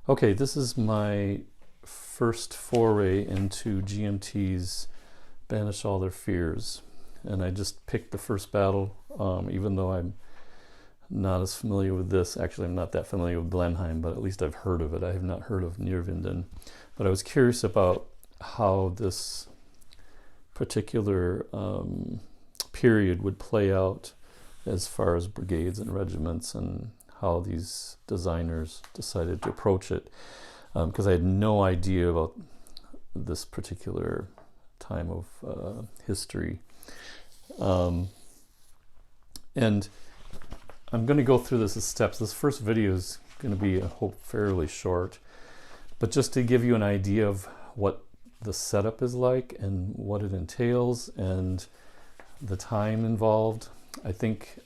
Okay, this is my first foray into GMT's Banish All Their Fears. And I just picked the first battle, even though I'm not as familiar with this. Actually, I'm not that familiar with Blenheim, but at least I've heard of it. I have not heard of Niervinden. But I was curious about how this particular period would play out as far as brigades and regiments, and how these designers decided to approach it, because I had no idea about this particular time of history. And I'm going to go through this as steps. This first video is going to be, I hope, fairly short, but just to give you an idea of what the setup is like and what it entails and the time involved. I think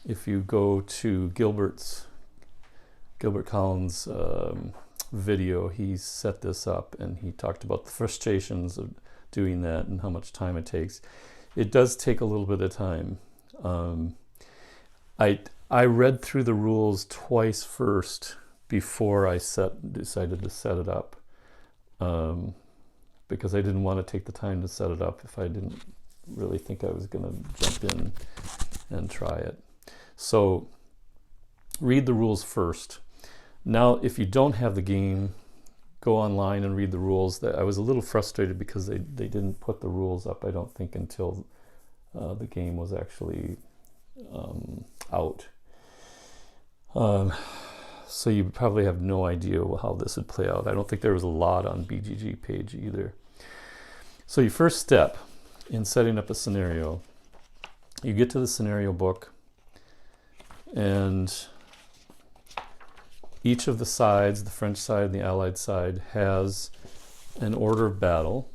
if you go to Gilbert Collins' video, he set this up and he talked about the frustrations of doing that and how much time it takes. It does take a little bit of time. I read through the rules twice first before I decided to set it up, because I didn't want to take the time to set it up if I didn't really think I was going to jump in and try it. So read the rules first. Now, if you don't have the game, go online and read the rules. I was a little frustrated because they didn't put the rules up, I don't think, until the game was actually out. So you probably have no idea how this would play out. I don't think there was a lot on BGG page either. So your first step in setting up a scenario, you get to the scenario book, and each of the sides, the French side and the Allied side, has an order of battle.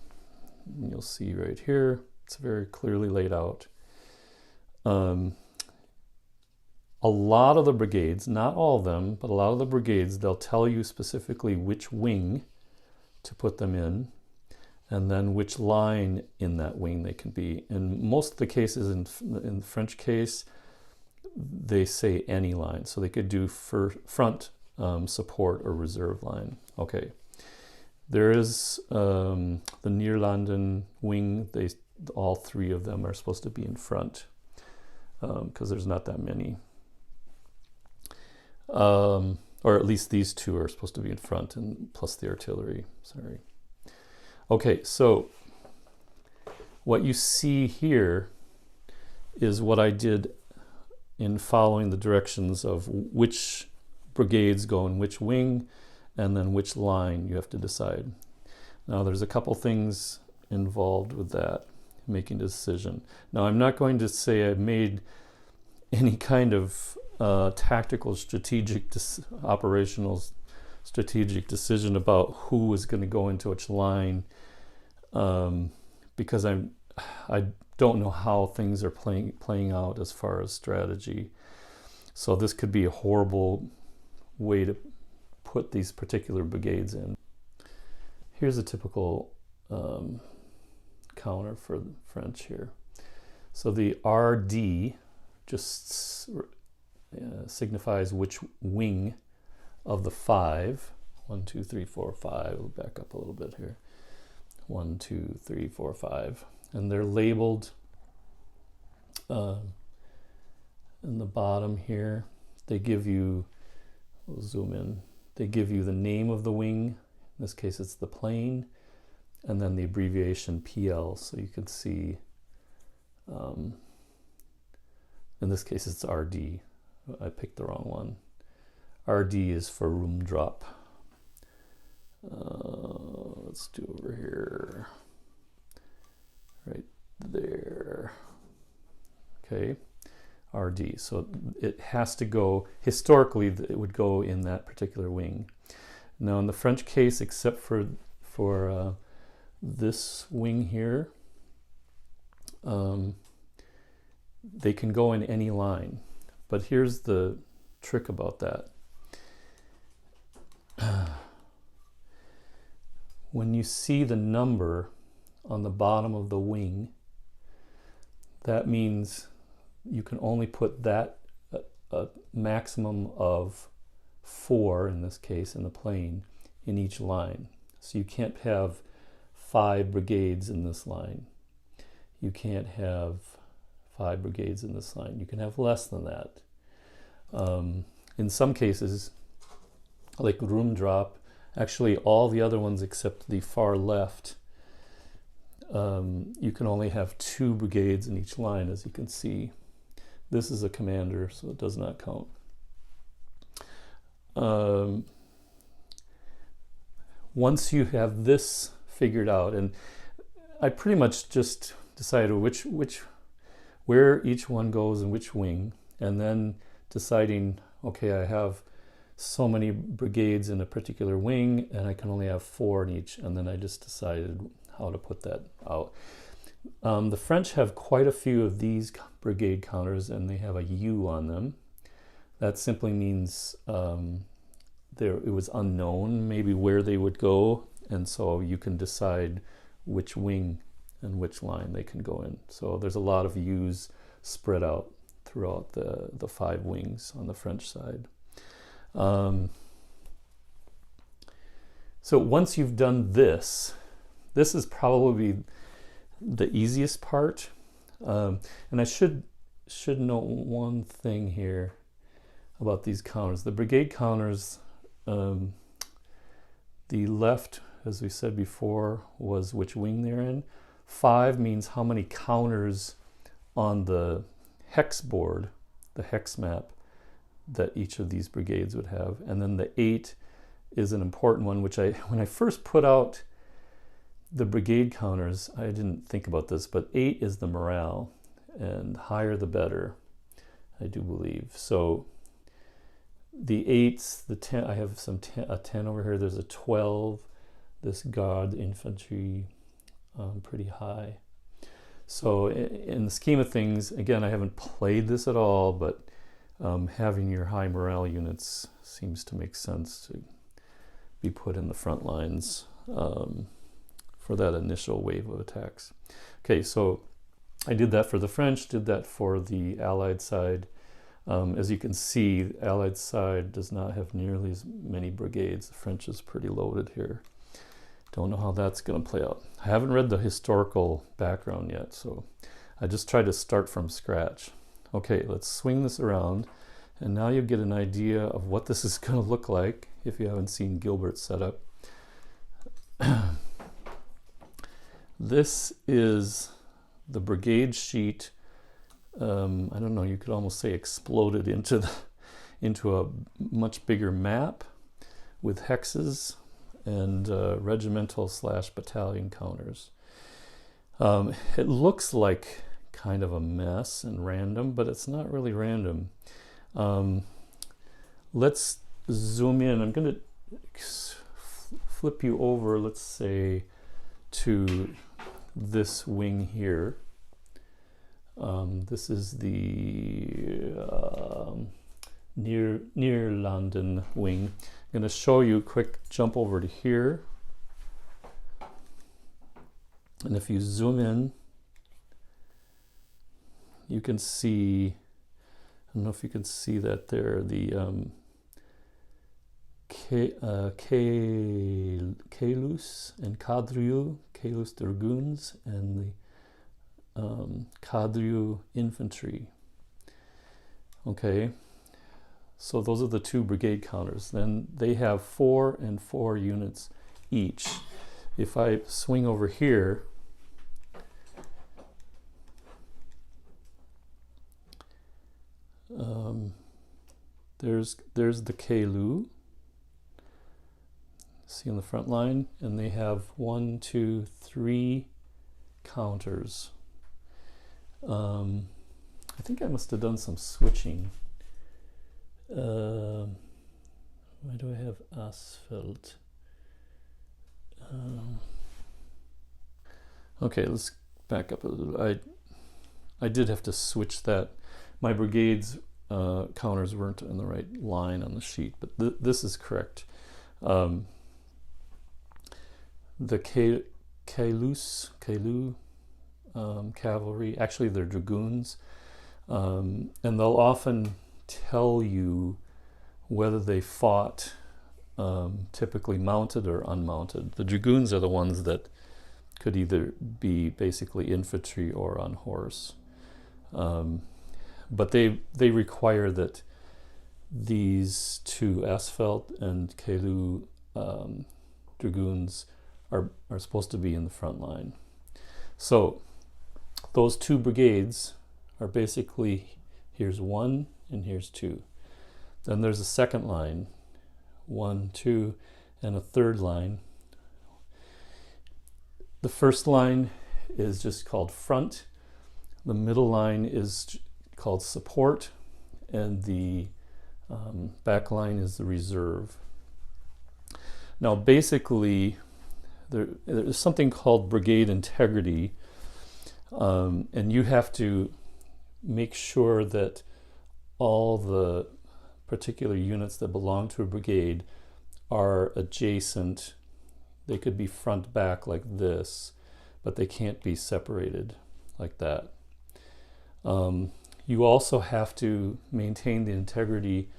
And you'll see right here, it's very clearly laid out. A lot of the brigades, not all of them, but a lot of the brigades, they'll tell you specifically which wing to put them in, and then which line in that wing they can be. In most of the cases, in the French case, they say any line. So they could do front support or reserve line. Okay. There is the Neerlanden wing. All three of them are supposed to be in front, because there's not that many. Or at least these two are supposed to be in front, and plus the artillery. Sorry. Okay, so what you see here is what I did in following the directions of which brigades go in which wing, and then which line you have to decide. Now there's a couple things involved with that, making a decision. Now I'm not going to say I made any kind of tactical, operational strategic decision about who was going to go into which line, because I don't know how things are playing out as far as strategy. So this could be a horrible way to put these particular brigades in. Here's a typical counter for the French here. So the RD just signifies which wing of the five. 1, 2, 3, 4, 5. We'll back up a little bit here. 1, 2, 3, 4, 5. And they're labeled in the bottom here. They give you, we'll zoom in, they give you the name of the wing. In this case, it's the plane, and then the abbreviation PL. So you can see, in this case, it's RD. I picked the wrong one. RD is for room drop. Let's do over here. Right there. Okay. RD. So it has to go, historically, it would go in that particular wing. Now in the French case, except for this wing here, they can go in any line. But here's the trick about that. When you see the number on the bottom of the wing, that means you can only put that a maximum of 4, in this case, in the plane, in each line. So you can't have 5 brigades in this line. You can't have 5 brigades in this line. You can have less than that. In some cases, like room drop, actually all the other ones except the far left, you can only have 2 brigades in each line, as you can see. This is a commander, so it does not count. Once you have this figured out, and I pretty much just decided where each one goes in which wing, and then deciding, okay, I have so many brigades in a particular wing, and I can only have 4 in each, and then I just decided how to put that out. The French have quite a few of these brigade counters, and they have a U on them. That simply means it was unknown maybe where they would go, and so you can decide which wing and which line they can go in. So there's a lot of U's spread out throughout the 5 wings on the French side. So once you've done this is probably the easiest part. And I should note one thing here about these counters. The brigade counters, the left, as we said before, was which wing they're in. 5 means how many counters on the hex board, the hex map, that each of these brigades would have. And then the 8 is an important one, which when I first put out the brigade counters, I didn't think about this, but 8 is the morale, and higher the better, I do believe. So the 8s, the 10, I have a 10 over here, there's a 12, this guard infantry, pretty high. So in the scheme of things, again, I haven't played this at all, but having your high morale units seems to make sense to be put in the front lines for that initial wave of attacks. Okay, so I did that for the French, did that for the Allied side. As you can see, the Allied side does not have nearly as many brigades. The French is pretty loaded here. Don't know how that's going to play out. I haven't read the historical background yet, so I just tried to start from scratch. Okay, let's swing this around, and now you get an idea of what this is going to look like if you haven't seen Gilbert's setup. This is the brigade sheet. I don't know, you could almost say exploded into a much bigger map with hexes and regimental / battalion counters. It looks like kind of a mess and random, but it's not really random. Let's zoom in. I'm going to flip you over, let's say, to this wing here. This is the near London wing. I'm going to show you a quick jump over to here. And if you zoom in, you can see, I don't know if you can see that there, the Caylus and Cadriu, Caylus Dragoons, and the Cadriu Infantry. Okay, so those are the 2 brigade counters. Then they have 4 and 4 units each. If I swing over here, there's the Keilu. See on the front line, and they have 1, 2, 3 counters. I think I must have done some switching. Why do I have asphalt? Okay, let's back up a little. I did have to switch that. My brigade's counters weren't in the right line on the sheet, but this is correct. The Keilu cavalry, actually they're dragoons, and they'll often tell you whether they fought typically mounted or unmounted. The dragoons are the ones that could either be basically infantry or on horse. But they require that these two Asphalt and Kelu dragoons are supposed to be in the front line. So those two brigades are basically, here's one and here's two. Then there's a second line, 1, 2, and a third line. The first line is just called front. The middle line is called support, and the back line is the reserve. Now basically there's something called brigade integrity, and you have to make sure that all the particular units that belong to a brigade are adjacent. They could be front back like this, but they can't be separated like that. You also have to maintain the integrity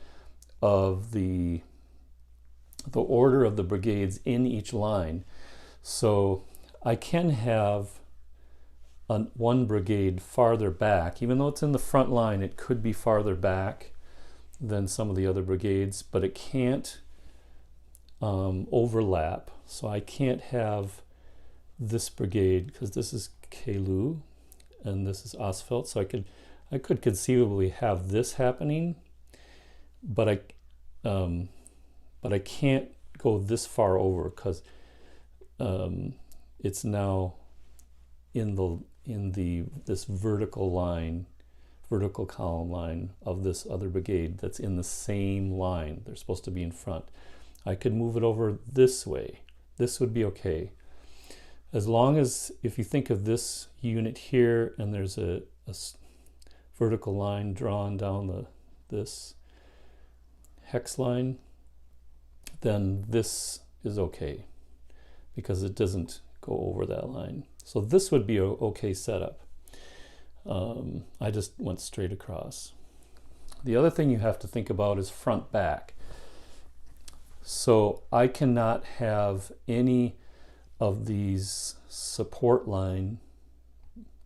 of the order of the brigades in each line. So I can have one brigade farther back, even though it's in the front line, it could be farther back than some of the other brigades, but it can't overlap. So I can't have this brigade, because this is Kelu and this is Asphalt, so I could conceivably have this happening, but I can't go this far over, because it's now in this vertical column line of this other brigade that's in the same line. They're supposed to be in front. I could move it over this way. This would be okay. As long as, if you think of this unit here and there's a vertical line drawn down this hex line, then this is okay, because it doesn't go over that line. So this would be an okay setup. I just went straight across. The other thing you have to think about is front back. So I cannot have any of these support line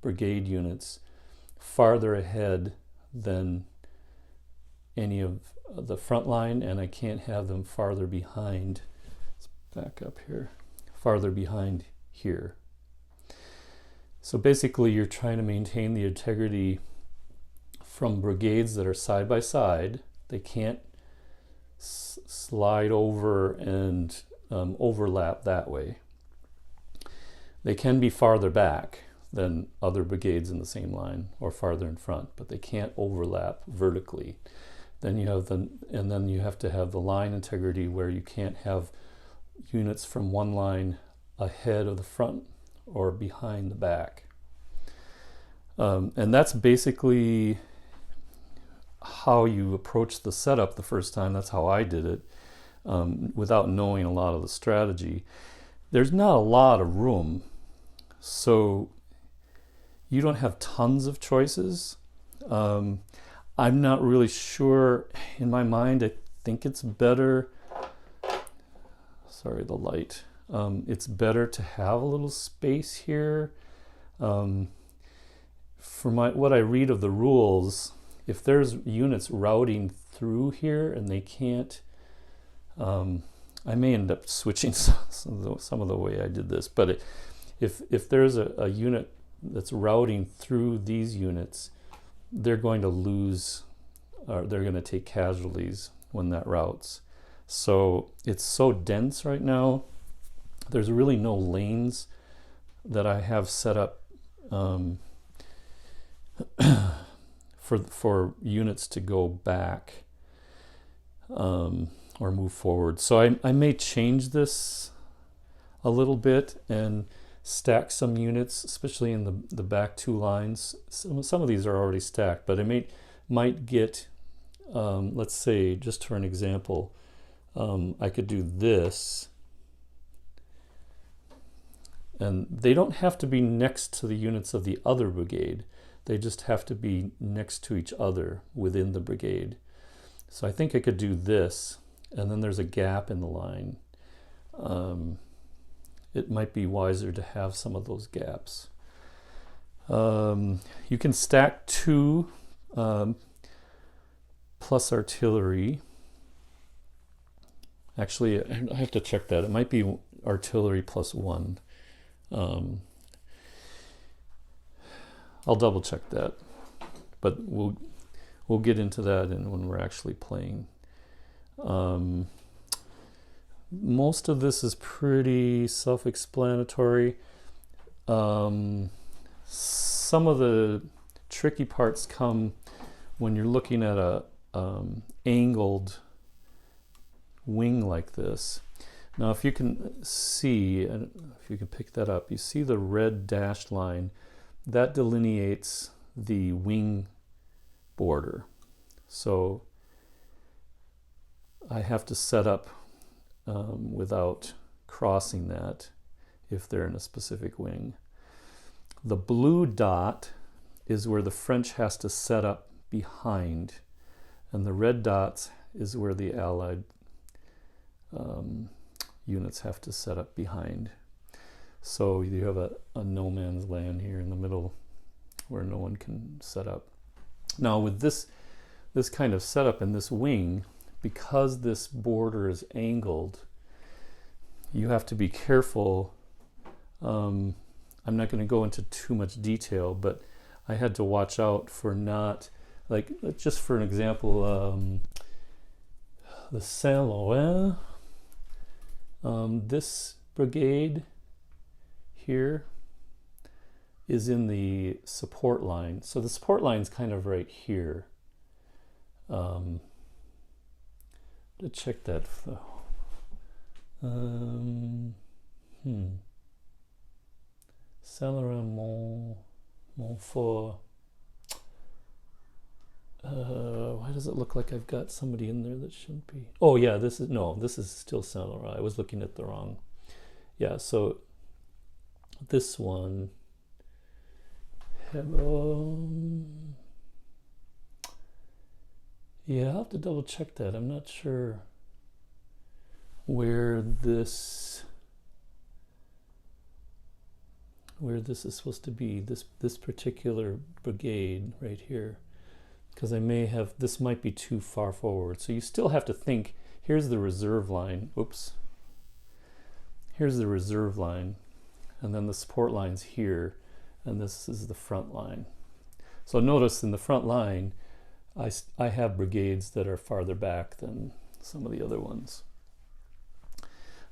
brigade units farther ahead than any of the front line, and I can't have them farther behind. Let's back up here. Farther behind here. So basically you're trying to maintain the integrity from brigades that are side by side. They can't slide over and overlap that way. They can be farther back than other brigades in the same line, or farther in front, but they can't overlap vertically. Then you have then you have to have the line integrity, where you can't have units from one line ahead of the front or behind the back. And that's basically how you approach the setup the first time. That's how I did it, without knowing a lot of the strategy. There's not a lot of room, so you don't have tons of choices. I'm not really sure. In my mind, I think it's better, sorry, the light. It's better to have a little space here. For what I read of the rules, if there's units routing through here and they can't, I may end up switching some of the way I did this, but if there's a unit that's routing through these units, they're going to lose, or they're going to take casualties when that routes. So it's so dense right now. There's really no lanes that I have set up for units to go back or move forward. So I may change this a little bit and stack some units, especially in the back two lines. Some of these are already stacked, but I might get, let's say, just for an example, I could do this, and they don't have to be next to the units of the other brigade. They just have to be next to each other within the brigade. So I think I could do this, and then there's a gap in the line. It might be wiser to have some of those gaps. You can stack 2 plus artillery. Actually, I have to check that. It might be artillery plus 1. I'll double check that, but we'll get into that when we're actually playing. Most of this is pretty self-explanatory. Some of the tricky parts come when you're looking at a angled wing like this. Now, if you can see, and if you can pick that up, you see the red dashed line that delineates the wing border. So I have to set up without crossing that if they're in a specific wing. The blue dot is where the French has to set up behind, and the red dots is where the Allied units have to set up behind. So you have a no man's land here in the middle where no one can set up. Now with this kind of setup in this wing, because this border is angled, you have to be careful. I'm not going to go into too much detail, but I had to watch out for not, like, just for an example, the Saint-Laurent, this brigade here is in the support line. So the support line is kind of right here. To check that. Saint-Laurent, Montfort. Why does it look like I've got somebody in there that shouldn't be? Oh yeah, this is still Saint-Laurent. I was looking at the wrong. Yeah, so this one. Yeah, I'll have to double check that. I'm not sure where this is supposed to be, this particular brigade right here, because I may have, this might be too far forward. So you still have to think, here's the reserve line. Oops. Here's the reserve line, and then the support line's here, and this is the front line. So notice in the front line, I have brigades that are farther back than some of the other ones.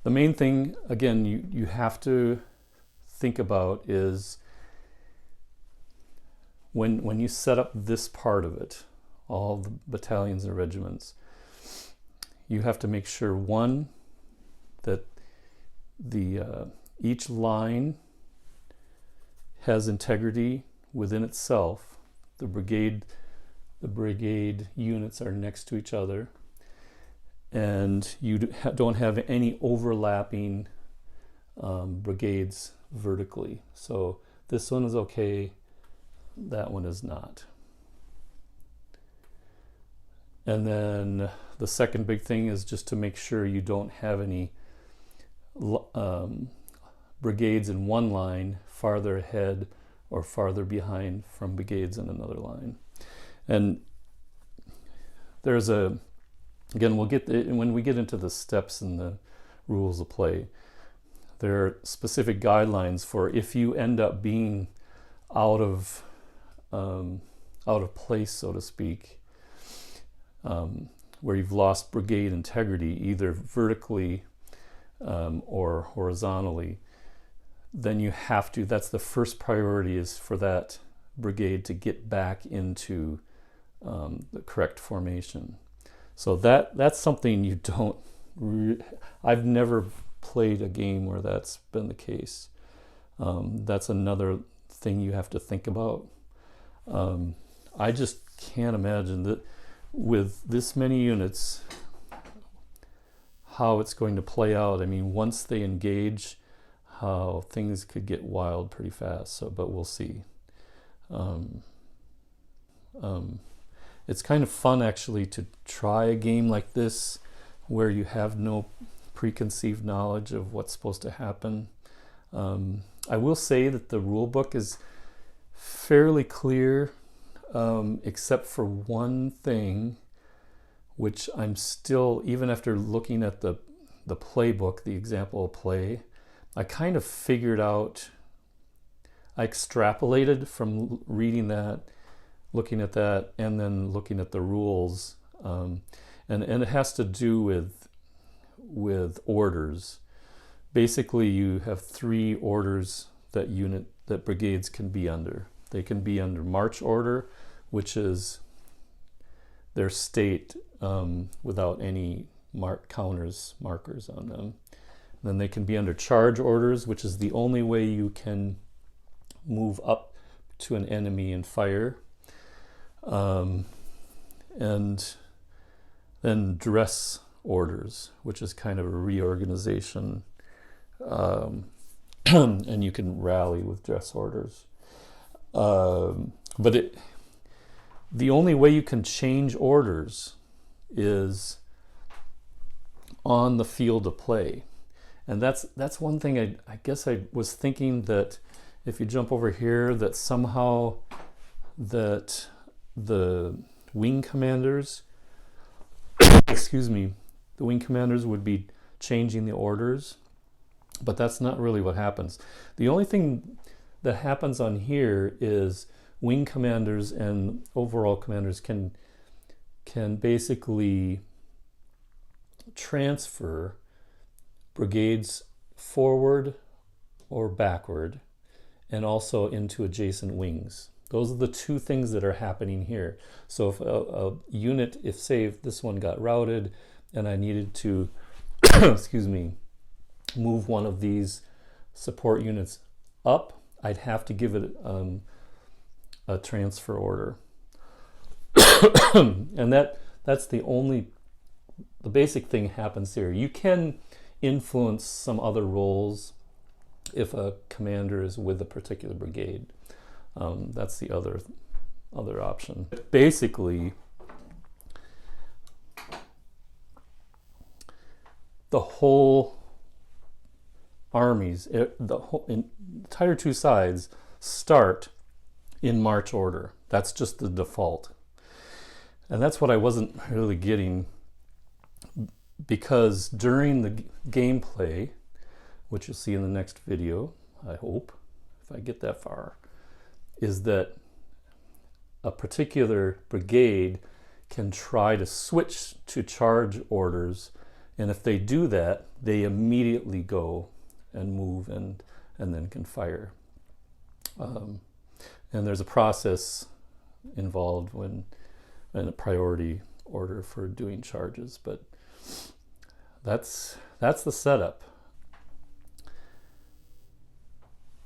The main thing, again, you have to think about is when you set up this part of it, all the battalions and regiments, you have to make sure, one, that each line has integrity within itself. The brigade units are next to each other, and you don't have any overlapping brigades vertically. So this one is okay, that one is not. And then the second big thing is just to make sure you don't have any brigades in one line farther ahead or farther behind from brigades in another line. And there's again, we'll get when we get into the steps and the rules of play, there are specific guidelines for if you end up being out of place, so to speak, where you've lost brigade integrity, either vertically or horizontally, then you have to, that's the first priority, is for that brigade to get back into the correct formation. So that's something you don't, I've never played a game where that's been the case. That's another thing you have to think about. I just can't imagine that with this many units, how it's going to play out. I mean, once they engage, how things could get wild pretty fast. So, but we'll see. it's kind of fun actually to try a game like this where you have no preconceived knowledge of what's supposed to happen. I will say that the rule book is fairly clear, except for one thing, which I'm still, even after looking at the playbook, the example of play, I kind of figured out, I extrapolated from reading that, looking at that, and then looking at the rules, and it has to do with orders. Basically, you have 3 orders that brigades can be under. They can be under march order, which is their state without any markers on them. Then they can be under charge orders, which is the only way you can move up to an enemy and fire. And then dress orders, which is kind of a reorganization. And you can rally with dress orders. But the only way you can change orders is on the field of play. And that's one thing I guess I was thinking, that if you jump over here, that somehow that the wing commanders, excuse me, the wing commanders would be changing the orders, but that's not really what happens. The only thing that happens on here is wing commanders and overall commanders can basically transfer brigades forward or backward, and also into adjacent wings. Those are the 2 things that are happening here. So if a unit, say if this one got routed and I needed to excuse me, move one of these support units up, I'd have to give it a transfer order. And that's the basic thing happens here. You can influence some other roles if a commander is with a particular brigade. That's the other option. Basically, the whole armies, the entire 2 sides start in march order. That's just the default. And that's what I wasn't really getting, because during the gameplay, which you'll see in the next video, I hope, if I get that far, is that a particular brigade can try to switch to charge orders, and if they do that, they immediately go and move and then can fire. And there's a process involved in a priority order for doing charges, but that's the setup.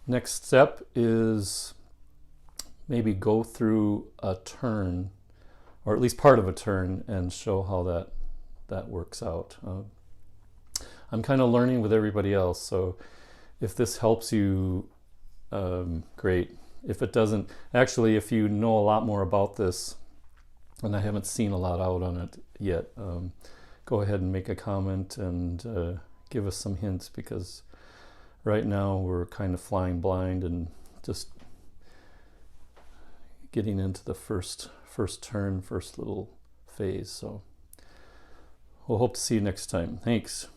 Next step is maybe go through a turn, or at least part of a turn, and show how that works out. I'm kind of learning with everybody else, so if this helps you, great. If it doesn't, actually, if you know a lot more about this, and I haven't seen a lot out on it yet, go ahead and make a comment and give us some hints, because right now we're kind of flying blind and just getting into the first turn, first little phase. So we'll hope to see you next time. Thanks.